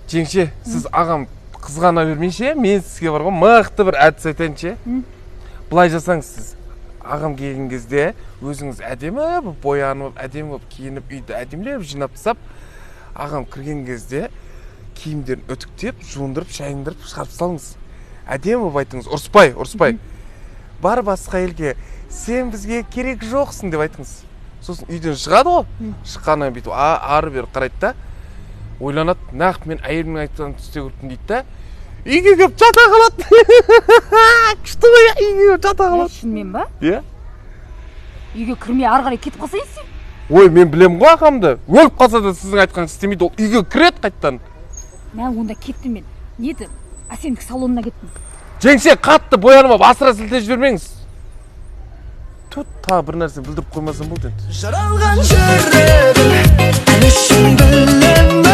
Жеңше, сіз ағам қызғана бермейше, мен сізге бар ғой, мықты бір әдіс айтайыншы. Былай жасаңыз сіз. Ағам келген кезде өзіңіз әдемі боянып, әдемі болып киініп, үйді әдемілеп жинап тастап, ағам кірген кезде киімдерін үтіктеп, жуындырып, шайындырып шығарып салыңыз. Әдемі болып айтыңыз, ұрыспай. Бар басқа елге, сен бізге керек жоқсың деп айтыңыз. Сосын үйден шығады ғой. Шыққаннан бүйтіп ары бері қарайды да, ойланады, нақ мен әйелімнің айтқанын істеп көрдім дейді да, үйге келіп жата қалады. Күшті ғой, үйге келіп жата қалады. Шынымен ба? Иә. Үйге кірмей ары қарай кетіп қалсайын сен? Ой, мен білем ғой ағамды. Өліп қалса да сіздің айтқаныңыз істемейді, ол үйге кіреді қайттан. Мен онда кеттім мен. Не еді? Әсемдік салонына кеттім. Жеңше, қатты боянып асыра сілтеп жібермеңіз. Тут тағы бір нәрсе білдіріп қоймасам болды енді. Жаралған жүрегім, әлі үшін білем.